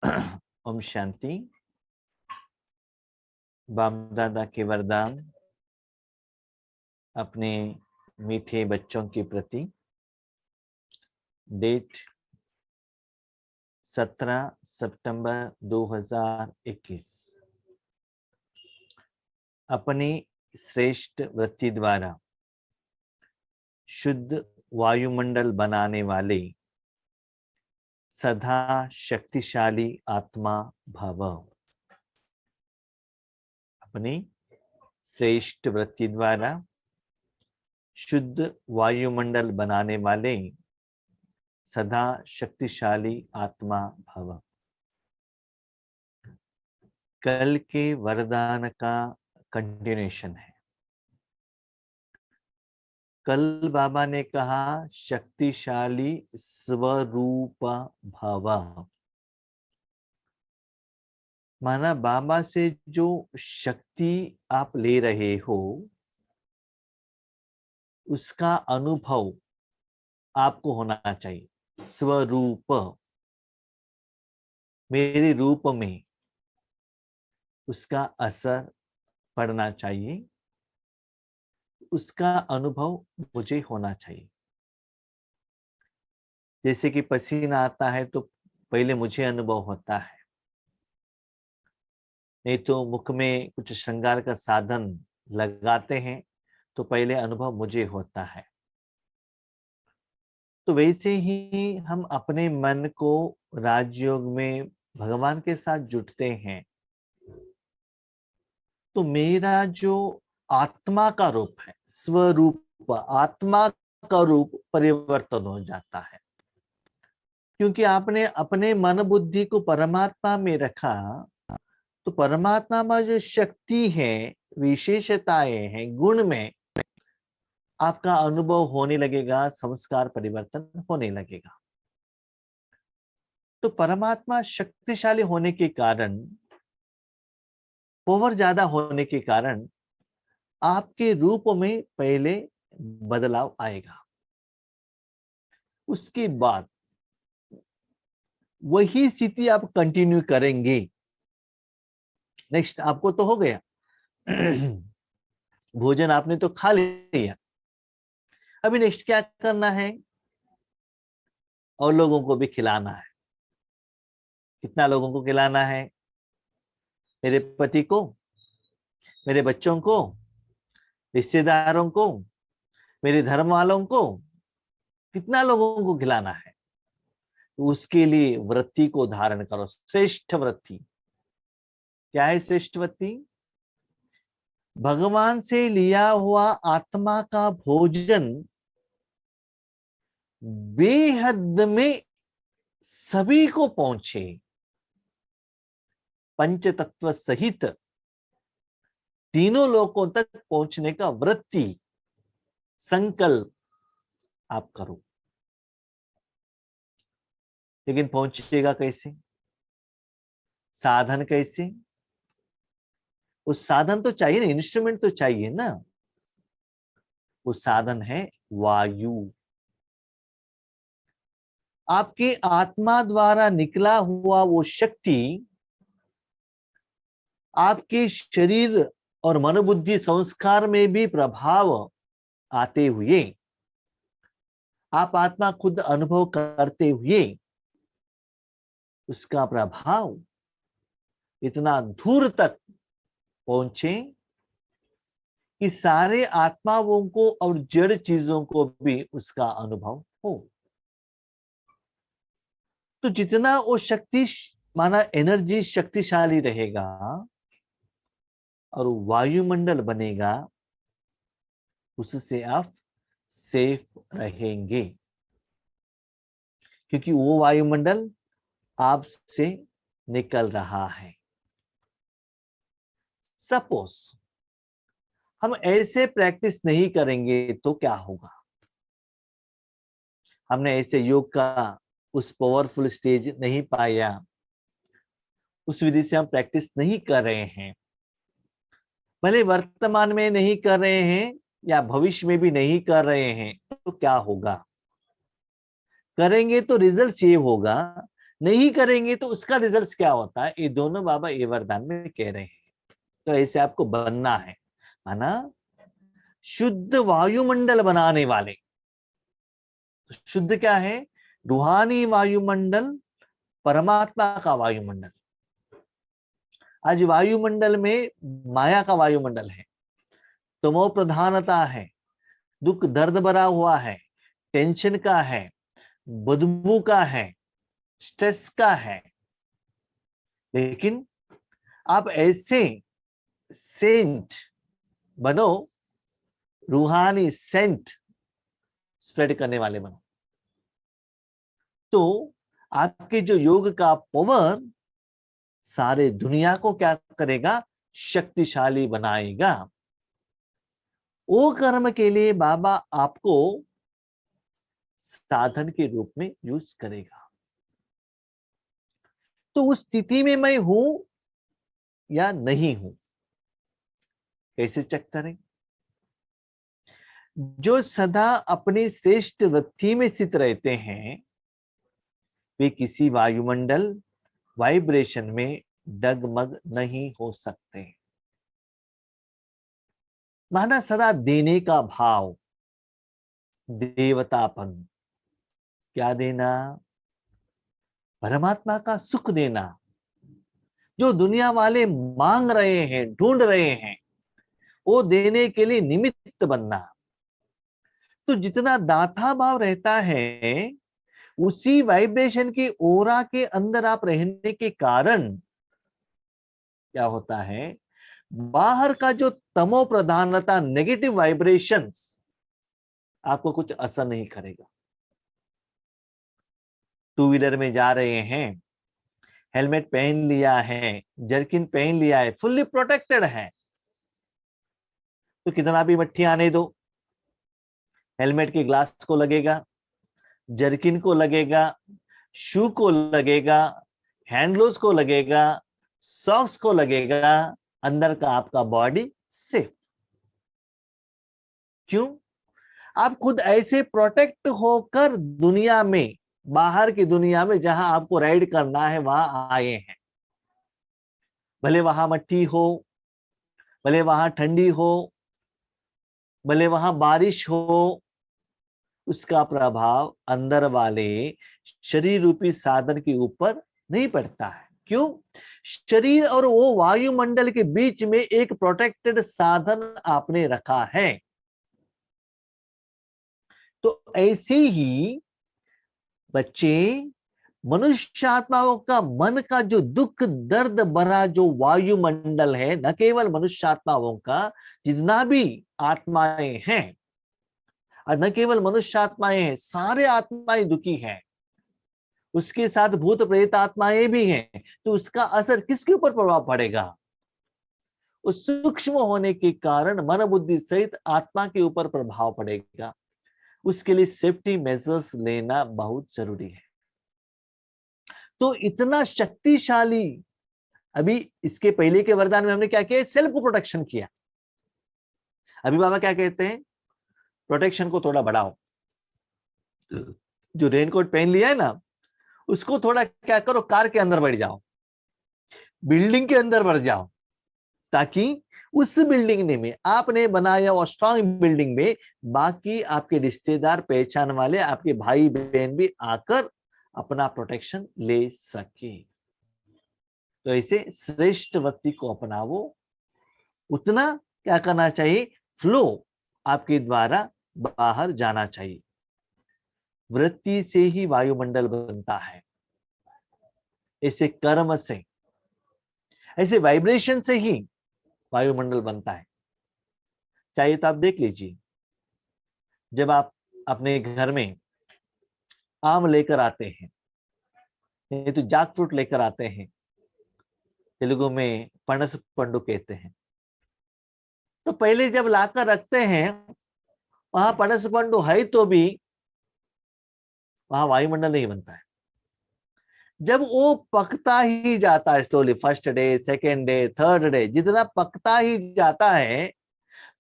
ओम शांति। बाप दादा के वरदान अपने मीठे बच्चों के प्रति। डेट 17 सितंबर 2021। अपनी श्रेष्ठ वृत्ति द्वारा शुद्ध वायुमंडल बनाने वाले सदा शक्तिशाली आत्मा भव। अपनी श्रेष्ठ वृत्ति द्वारा शुद्ध वायुमंडल बनाने वाले सदा शक्तिशाली आत्मा भव। कल के वरदान का कंटिन्यूएशन है। कल बाबा ने कहा शक्तिशाली स्वरूप भव। माना बाबा से जो शक्ति आप ले रहे हो उसका अनुभव आपको होना चाहिए। स्वरूप, मेरे रूप में उसका असर पड़ना चाहिए, उसका अनुभव मुझे होना चाहिए। जैसे कि पसीना आता है तो पहले मुझे अनुभव होता है, नहीं तो मुख में कुछ श्रृंगार का साधन लगाते हैं तो पहले अनुभव मुझे होता है। तो वैसे ही हम अपने मन को राजयोग में भगवान के साथ जुटते हैं तो मेरा जो आत्मा का रूप है, स्वरूप आत्मा का रूप परिवर्तन हो जाता है। क्योंकि आपने अपने मन बुद्धि को परमात्मा में रखा तो परमात्मा में जो शक्ति है, विशेषताएं हैं, गुण में आपका अनुभव होने लगेगा, संस्कार परिवर्तन होने लगेगा। तो परमात्मा शक्तिशाली होने के कारण, पावर ज्यादा होने के कारण आपके रूप में पहले बदलाव आएगा। उसके बाद वही स्थिति आप कंटिन्यू करेंगे। नेक्स्ट आपको तो हो गया भोजन आपने तो खा लिया, अभी नेक्स्ट क्या करना है? और लोगों को भी खिलाना है। कितना लोगों को खिलाना है? मेरे पति को, मेरे बच्चों को, रिश्तेदारों को, मेरे धर्म वालों को, कितना लोगों को खिलाना है? तो उसके लिए वृत्ति को धारण करो, श्रेष्ठ वृत्ति। क्या है श्रेष्ठ वृत्ति? भगवान से लिया हुआ आत्मा का भोजन बेहद में सभी को पहुंचे, पंच तत्व सहित तीनों लोकों तक पहुंचने का वृत्ति संकल्प आप करो। लेकिन पहुंचेगा कैसे? साधन कैसे? उस साधन तो चाहिए ना, इंस्ट्रूमेंट तो चाहिए ना। वो साधन है वायु। आपके आत्मा द्वारा निकला हुआ वो शक्ति आपके शरीर और मनोबुद्धि संस्कार में भी प्रभाव आते हुए, आप आत्मा खुद अनुभव करते हुए उसका प्रभाव इतना दूर तक पहुंचे कि सारे आत्माओं को और जड़ चीजों को भी उसका अनुभव हो। तो जितना वो शक्ति माना एनर्जी शक्तिशाली रहेगा और वायुमंडल बनेगा, उससे आप सेफ रहेंगे। क्योंकि वो वायुमंडल आपसे निकल रहा है। सपोज हम ऐसे प्रैक्टिस नहीं करेंगे तो क्या होगा? हमने ऐसे योग का उस पावरफुल स्टेज नहीं पाया, उस विधि से हम प्रैक्टिस नहीं कर रहे हैं, भले वर्तमान में नहीं कर रहे हैं या भविष्य में भी नहीं कर रहे हैं, तो क्या होगा? करेंगे तो रिजल्ट ये होगा, नहीं करेंगे तो उसका रिजल्ट क्या होता है, ये दोनों बाबा ये वरदान में कह रहे हैं। तो ऐसे आपको बनना है, माना शुद्ध वायुमंडल बनाने वाले। शुद्ध क्या है, रूहानी वायुमंडल, परमात्मा का वायुमंडल। आज वायुमंडल में माया का वायुमंडल है, तमो प्रधानता है, दुख दर्द भरा हुआ है, टेंशन का है, बदबू का है, स्ट्रेस का है। लेकिन आप ऐसे सेंट बनो, रूहानी सेंट स्प्रेड करने वाले बनो, तो आपके जो योग का पावर सारे दुनिया को क्या करेगा, शक्तिशाली बनाएगा। वो कर्म के लिए बाबा आपको साधन के रूप में यूज करेगा। तो उस स्थिति में मैं हूं या नहीं हूं, कैसे चेक करें? जो सदा अपनी श्रेष्ठ वृत्ति में स्थित रहते हैं, वे किसी वायुमंडल वाइब्रेशन में डगमग नहीं हो सकते। माना सदा देने का भाव, देवतापन। क्या देना? परमात्मा का सुख देना, जो दुनिया वाले मांग रहे हैं, ढूंढ रहे हैं, वो देने के लिए निमित्त बनना। तो जितना दाता भाव रहता है, उसी वाइब्रेशन की ओरा के अंदर आप रहने के कारण क्या होता है, बाहर का जो तमो प्रधानता, नेगेटिव वाइब्रेशंस आपको कुछ असर नहीं करेगा। टू व्हीलर में जा रहे हैं, हेलमेट पहन लिया है, जर्किन पहन लिया है, फुल्ली प्रोटेक्टेड है, तो कितना भी मट्ठी आने दो, हेलमेट के ग्लास को लगेगा, जर्किन को लगेगा, शू को लगेगा, हैंडग्लोव्स को लगेगा, सॉक्स को लगेगा, अंदर का आपका बॉडी सेफ। क्यों? आप खुद ऐसे प्रोटेक्ट होकर दुनिया में, बाहर की दुनिया में जहां आपको राइड करना है वहां आए हैं। भले वहां मट्टी हो, भले वहां ठंडी हो, भले वहां बारिश हो, उसका प्रभाव अंदर वाले शरीर रूपी साधन के ऊपर नहीं पड़ता है। क्यों? शरीर और वो वायुमंडल के बीच में एक प्रोटेक्टेड साधन आपने रखा है। तो ऐसे ही बच्चे, मनुष्य आत्माओं का मन का जो दुख दर्द भरा जो वायुमंडल है, न केवल मनुष्य आत्माओं का, जितना भी आत्माएं हैं, और न केवल मनुष्य आत्माएं हैं, सारे आत्माएं दुखी हैं, उसके साथ भूत प्रेत आत्माएं भी हैं, तो उसका असर किसके ऊपर प्रभाव पड़ेगा? उस सूक्ष्म होने के कारण मन बुद्धि सहित आत्मा के ऊपर प्रभाव पड़ेगा। उसके लिए सेफ्टी मेजर्स लेना बहुत जरूरी है। तो इतना शक्तिशाली, अभी इसके पहले के वरदान में हमने क्या किया, सेल्फ प्रोटेक्शन किया। अभी बाबा क्या कहते हैं, प्रोटेक्शन को थोड़ा बढ़ाओ। जो रेनकोट पहन लिया है ना, उसको थोड़ा क्या करो, कार के अंदर बैठ जाओ, बिल्डिंग के अंदर बढ़ जाओ, ताकि उस बिल्डिंग में आपने बनाया और स्ट्रांग बिल्डिंग में बाकी आपके रिश्तेदार, पहचान वाले, आपके भाई बहन भी आकर अपना प्रोटेक्शन ले सके। तो ऐसे श्रेष्ठ वृत्ति को अपनावो। उतना क्या करना चाहिए, फ्लो आपके द्वारा बाहर जाना चाहिए। वृत्ति से ही वायुमंडल बनता है, ऐसे कर्म से, ऐसे वाइब्रेशन से ही वायुमंडल बनता है। चाहिए तो आप देख लीजिए, जब आप अपने घर में आम लेकर आते हैं, नहीं तो जैक फ्रूट लेकर आते हैं, तेलुगु में पनस पंडु कहते हैं, तो पहले जब लाकर रखते हैं, वहां पनस पंडु है तो भी वहां वायुमंडल नहीं बनता है। जब वो पकता ही जाता है slowly, first day, second day, third day, जितना पकता ही जाता है,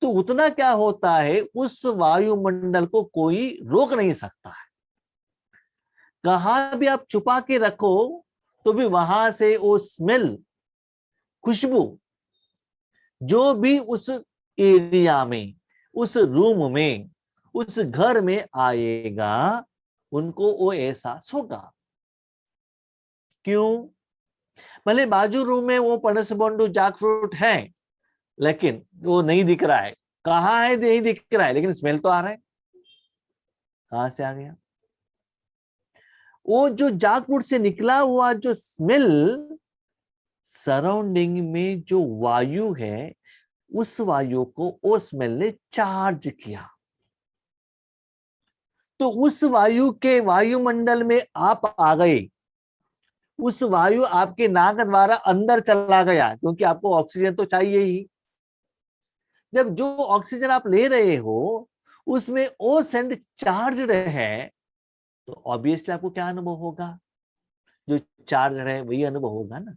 तो उतना क्या होता है, उस वायुमंडल को कोई रोक नहीं सकता है। कहां भी आप छुपा के रखो तो भी वहां से वो स्मेल, खुशबू, जो भी उस एरिया में, उस रूम में, उस घर में आएगा, उनको वो एहसास होगा। क्यों? भले बाजू रूम में वो पनस बोंडू जैक फ्रूट है, लेकिन वो नहीं दिख रहा है। कहाँ है नहीं दिख रहा है, लेकिन स्मेल तो आ रहा है। कहां से आ गया? वो जो जैक फ्रूट से निकला हुआ जो स्मेल, सराउंडिंग में जो वायु है, उस वायु को वो स्मेल ने चार्ज किया। तो उस वायु के वायुमंडल में आप आ गए, उस वायु आपके नाक द्वारा अंदर चला गया, क्योंकि आपको ऑक्सीजन तो चाहिए ही। जब जो ऑक्सीजन आप ले रहे हो उसमें ओ सेंड चार्ज है, तो ऑब्वियसली आपको क्या अनुभव होगा? जो चार्ज है वही अनुभव होगा ना।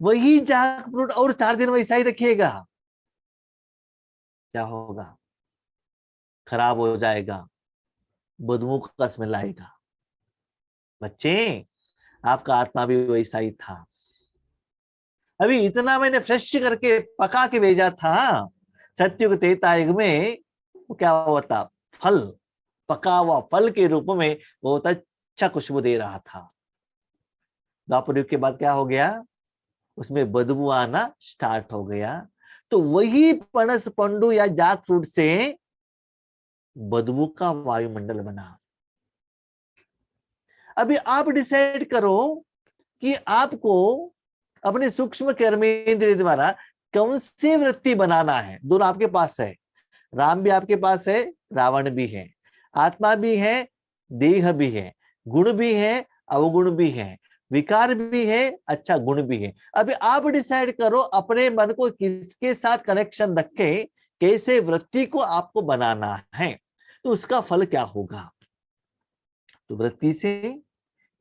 वही जैक फ्रूट और 4 दिन वैसा ही रखिएगा, क्या होगा? खराब हो जाएगा, बदबू का स्मेल आएगा। बच्चे, आपका आत्मा भी वैसा ही था। अभी इतना मैंने फ्रेश करके पका के भेजा था, सत्युग त्रेता युग में वो क्या होता? फल, पका हुआ फल के रूप में बहुत अच्छा खुशबू दे रहा था। द्वापर युग के बाद क्या हो गया? उसमें बदबू आना स्टार्ट हो गया। तो वही पनस पंडू या जैक फ्रूट से बदबू का वायुमंडल बना। अभी आप डिसाइड करो कि आपको अपने सूक्ष्म कर्मेंद्रिय द्वारा कौन सी वृत्ति बनाना है। दोनों आपके पास है, राम भी आपके पास है, रावण भी है, आत्मा भी है, देह भी है, गुण भी है, अवगुण भी है, विकार भी है, अच्छा गुण भी है। अभी आप डिसाइड करो अपने मन को किसके साथ कनेक्शन रखे, कैसे वृत्ति को आपको बनाना है, तो उसका फल क्या होगा? तो वृत्ति से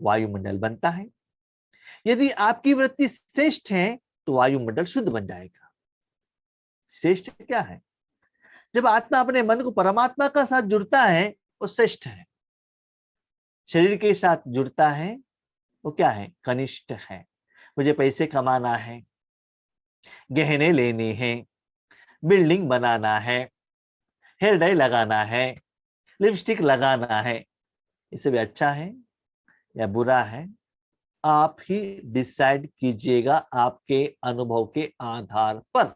वायुमंडल बनता है। यदि आपकी वृत्ति श्रेष्ठ है तो वायुमंडल शुद्ध बन जाएगा। श्रेष्ठ क्या है? जब आत्मा अपने मन को परमात्मा का साथ जुड़ता है वो श्रेष्ठ है। शरीर के साथ जुड़ता है वो क्या है? कनिष्ठ है। मुझे पैसे कमाना है, गहने लेने हैं, बिल्डिंग बनाना है, हेयर डाई लगाना है, लिपस्टिक लगाना है, इससे भी अच्छा है या बुरा है आप ही डिसाइड कीजिएगा आपके अनुभव के आधार पर।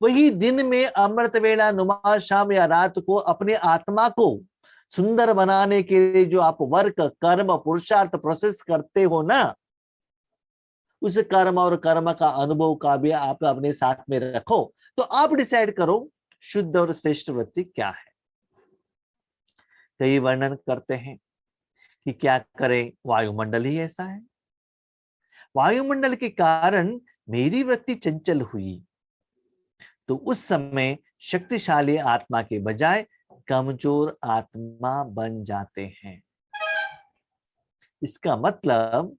वही दिन में अमृत वेला नुमा शाम या रात को अपने आत्मा को सुंदर बनाने के लिए जो आप वर्क, कर्म, पुरुषार्थ, प्रोसेस करते हो ना, उस कर्म और कर्म का अनुभव का भी आप अपने साथ में रखो। तो आप डिसाइड करो शुद्ध और श्रेष्ठ वृत्ति क्या है। कई वर्णन करते हैं कि क्या करें, वायुमंडल ही ऐसा है, वायुमंडल के कारण मेरी वृत्ति चंचल हुई। तो उस समय शक्तिशाली आत्मा के बजाय कमजोर आत्मा बन जाते हैं। इसका मतलब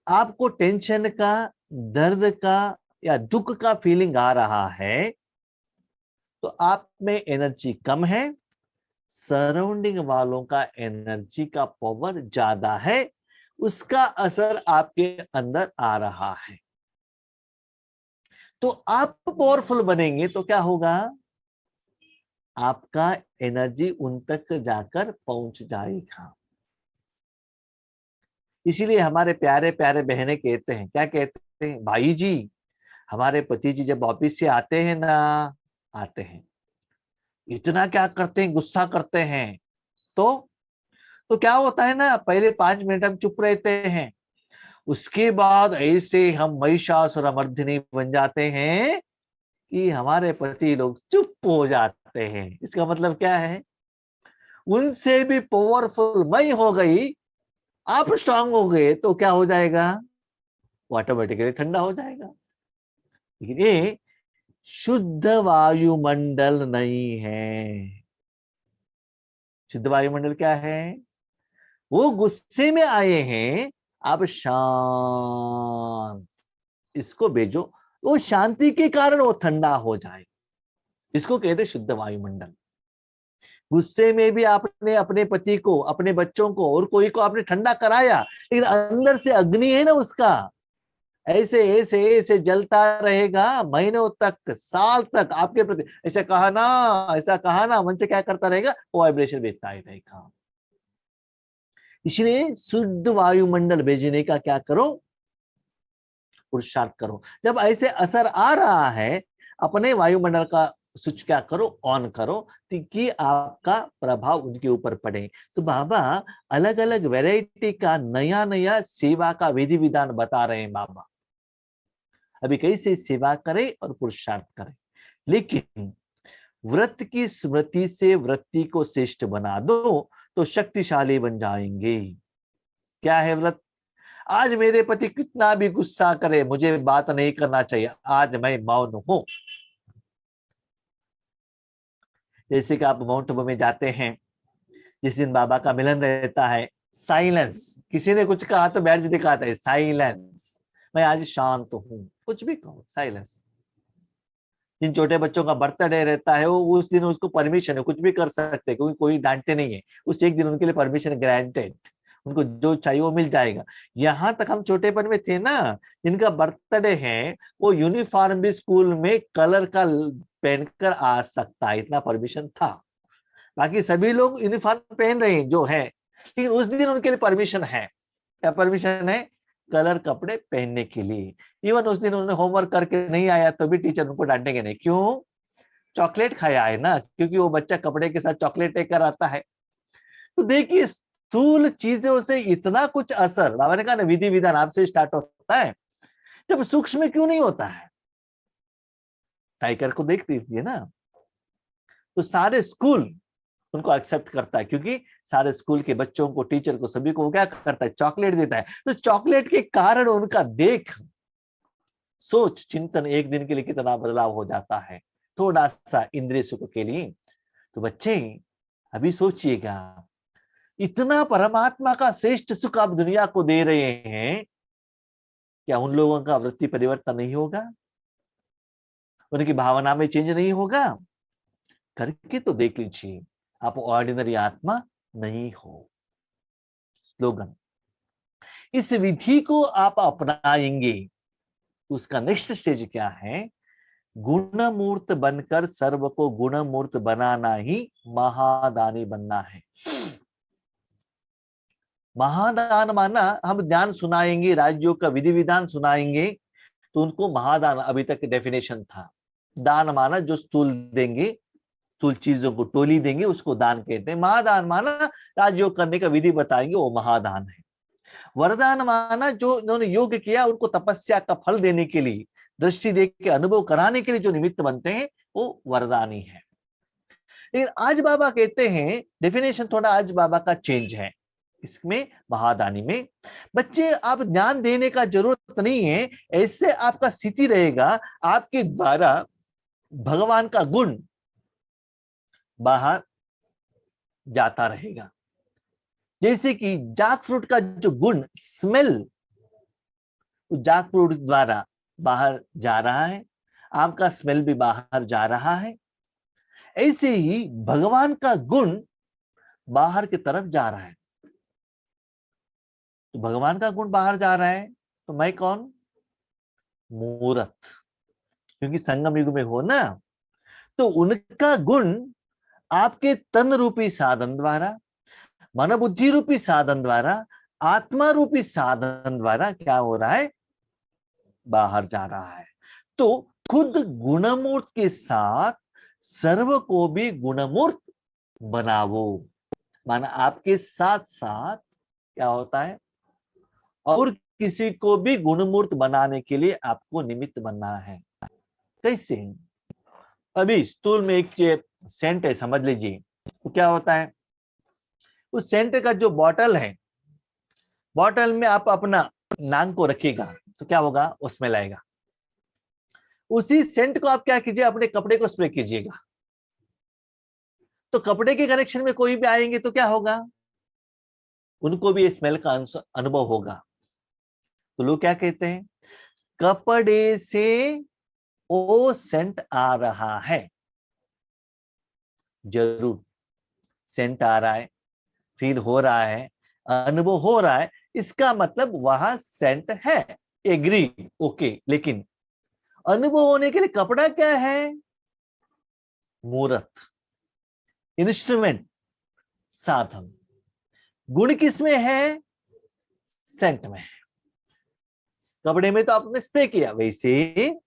आपको टेंशन का, दर्द का या दुख का फीलिंग आ रहा है, तो आप में एनर्जी कम है, सराउंडिंग वालों का एनर्जी का पावर ज्यादा है, उसका असर आपके अंदर आ रहा है। तो आप पावरफुल बनेंगे तो क्या होगा? आपका एनर्जी उन तक जाकर पहुंच जाएगा। इसीलिए हमारे प्यारे प्यारे बहनें कहते हैं, क्या कहते हैं? भाई जी, हमारे पति जी जब ऑफिस से आते हैं ना, आते हैं इतना क्या करते हैं, गुस्सा करते हैं। तो तो क्या होता है ना, पहले 5 मिनट हम चुप रहते हैं, उसके बाद ऐसे हम महिषासुरमर्दिनी बन जाते हैं कि हमारे पति लोग चुप हो जाते हैं। इसका मतलब क्या है? उनसे भी पावरफुल मैं हो गई, आप स्ट्रांग हो गए, तो क्या हो जाएगा? वो ऑटोमेटिकली ठंडा हो जाएगा। लेकिन ये शुद्ध वायुमंडल नहीं है। शुद्ध वायुमंडल क्या है? वो गुस्से में आए हैं, आप शांत, इसको भेजो, वो शांति के कारण वो ठंडा हो जाए, इसको कहते शुद्ध वायुमंडल। गुस्से में भी आपने अपने पति को, अपने बच्चों को और कोई को आपने ठंडा कराया, लेकिन अंदर से अग्नि है ना उसका, ऐसे ऐसे ऐसे जलता रहेगा महीनों तक, साल तक आपके प्रति। ऐसा कहा ना, ऐसा कहा ना, मन से क्या करता रहेगा, वो वाइब्रेशन भेजता ही रहेगा। इसलिए शुद्ध वायुमंडल भेजने का क्या करो, पुरुषार्थ करो। जब ऐसे असर आ रहा है, अपने वायुमंडल का स्विच क्या करो, ऑन करो, ताकि आपका प्रभाव उनके ऊपर पड़े। तो बाबा अलग अलग वैरायटी का नया नया सेवा का विधि विधान बता रहे हैं बाबा। अभी कैसे सेवा करें और पुरुषार्थ करें, लेकिन व्रत की स्मृति से वृत्ति को श्रेष्ठ बना दो तो शक्तिशाली बन जाएंगे। क्या है व्रत? आज मेरे पति कितना भी गुस्सा करे, मुझे बात नहीं करना चाहिए, आज मैं मौन हूं। जैसे कि आप माउंट आबू में जाते हैं, जिस दिन बाबा का मिलन रहता है, साइलेंस। किसी ने कुछ कहा तो बैठ दिखाता है, साइलेंस, मैं आज शांत हूं, कुछ भी कहो, साइलेंस। जिन छोटे बच्चों का बर्थडे रहता है, वो उस दिन उसको परमिशन है, कुछ भी कर सकते हैं, क्योंकि कोई डांटते नहीं है। उस एक दिन उनके लिए परमिशन ग्रांटेड, उनको जो चाहिए वो मिल जाएगा। यहाँ तक हम छोटेपन में थे ना, जिनका बर्थडे है वो यूनिफॉर्म भी स्कूल में कलर का पहनकर आ सकता है, इतना परमिशन था। बाकी सभी लोग यूनिफॉर्म पहन रहे हैं जो है, लेकिन उस दिन उनके लिए परमिशन है। क्या परमिशन है? कलर कपड़े पहनने के लिए। इवन उस दिन उन्होंने होमवर्क करके नहीं आया तो भी टीचर उनको डांटेंगे नहीं। क्यों? चॉकलेट खाया है ना, क्योंकि वो बच्चा कपड़े के साथ चॉकलेट लेकर आता है। तो देखिए, स्थूल चीजों से इतना कुछ असर, बाबा ने कहा ना विधि विधान आपसे स्टार्ट होता है, जब सूक्ष्म क्यों नहीं होता है? टाइगर को देख लीजिए ना, तो सारे स्कूल उनको एक्सेप्ट करता है, क्योंकि सारे स्कूल के बच्चों को, टीचर को, सभी को वो क्या करता है, चॉकलेट देता है। तो चॉकलेट के कारण उनका देख, सोच, चिंतन एक दिन के लिए कितना बदलाव हो जाता है, थोड़ा सा इंद्रिय सुख के लिए। तो बच्चे अभी सोचिएगा, इतना परमात्मा का श्रेष्ठ सुख आप दुनिया को दे रहे हैं, क्या उन लोगों का वृत्ति परिवर्तन नहीं होगा? उनकी भावना में चेंज नहीं होगा? करके तो देख लीजिए, आप ऑर्डिनरी आत्मा नहीं हो। स्लोगन, इस विधि को आप अपनाएंगे, उसका नेक्स्ट स्टेज क्या है? गुणमूर्त बनकर सर्व को गुणमूर्त बनाना ही महादानी बनना है। महादान माना, हम ज्ञान सुनाएंगे, राज्यों का विधि विधान सुनाएंगे, तो उनको महादान अभी तक डेफिनेशन था। दान माना जो स्थूल देंगे, स्थूल चीजों को टोली देंगे, उसको दान कहते हैं। महादान माना राजयोग करने का विधि बताएंगे, वो महादान है। वरदान माना जो उन्होंने योग किया, उनको तपस्या का फल देने के लिए, दृष्टि देख के अनुभव कराने के लिए जो निमित्त बनते हैं, वो वरदानी है। लेकिन आज बाबा कहते हैं, डेफिनेशन थोड़ा आज बाबा का चेंज है इसमें, महादानी में। बच्चे आप ज्ञान देने का जरूरत नहीं है, ऐसे आपका स्थिति रहेगा, आपके द्वारा भगवान का गुण बाहर जाता रहेगा। जैसे कि जैक फ्रूट का जो गुण, स्मेल, जैक फ्रूट द्वारा बाहर जा रहा है, आम का स्मेल भी बाहर जा रहा है, ऐसे ही भगवान का गुण बाहर की तरफ जा रहा है। तो भगवान का गुण बाहर जा रहा है, तो मैं कौन? मूर्त, क्योंकि संगम युग में हो ना, तो उनका गुण आपके तन रूपी साधन द्वारा, मन बुद्धि रूपी साधन द्वारा, आत्मा रूपी साधन द्वारा क्या हो रहा है? बाहर जा रहा है। तो खुद गुणमूर्त के साथ सर्व को भी गुणमूर्त बनावो, माना आपके साथ साथ क्या होता है, और किसी को भी गुणमूर्त बनाने के लिए आपको निमित्त बनना है। कैसे? अभी स्थूल में एक सेंट है, समझ लीजिए, तो क्या होता है, उस सेंट का जो बॉटल है, बॉटल में आप अपना नाक को रखिएगा तो क्या होगा, उसमें लाएगा। उसी सेंट को आप क्या कीजिए, अपने कपड़े को स्प्रे कीजिएगा, तो कपड़े के कनेक्शन में कोई भी आएंगे तो क्या होगा, उनको भी स्मेल का अनुभव होगा। तो लोग क्या कहते हैं, कपड़े से ओ सेंट आ रहा है। जरूर सेंट आ रहा है, फील हो रहा है, अनुभव हो रहा है, इसका मतलब वहां सेंट है, एग्री, ओके। लेकिन अनुभव होने के लिए कपड़ा क्या है? मूर्त, इंस्ट्रूमेंट, साधन। गुण किसमें है? सेंट में है। कपड़े में तो आपने स्प्रे किया, वैसे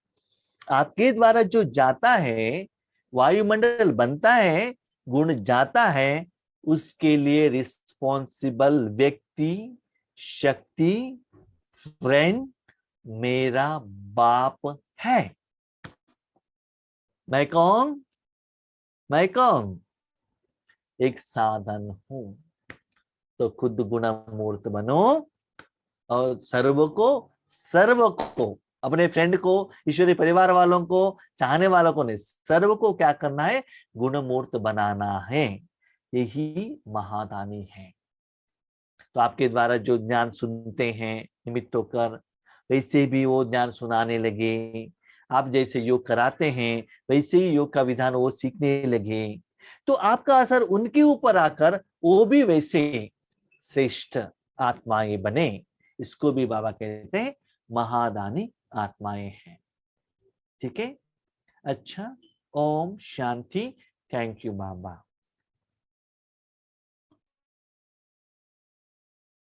आपके द्वारा जो जाता है, वायुमंडल बनता है, गुण जाता है, उसके लिए रिस्पॉन्सिबल व्यक्ति, शक्ति, फ्रेंड मेरा बाप है। मैं कौन? मैं कौन? एक साधन हूं। तो खुद गुणमूर्त बनो और सर्व को, अपने फ्रेंड को, ईश्वरीय परिवार वालों को, चाहने वालों को नहीं, सर्व को क्या करना है? गुणमूर्त बनाना है। यही महादानी है। तो आपके द्वारा जो ज्ञान सुनते हैं निमित्त होकर, वैसे भी वो ज्ञान सुनाने लगे। आप जैसे योग कराते हैं वैसे ही योग का विधान वो सीखने लगे, तो आपका असर उनके ऊपर आकर वो भी वैसे श्रेष्ठ आत्माएं बने। इसको भी बाबा कहते हैं महादानी आत्माएं हैं। ठीक है, अच्छा, Om Shanti. Thank you Baba.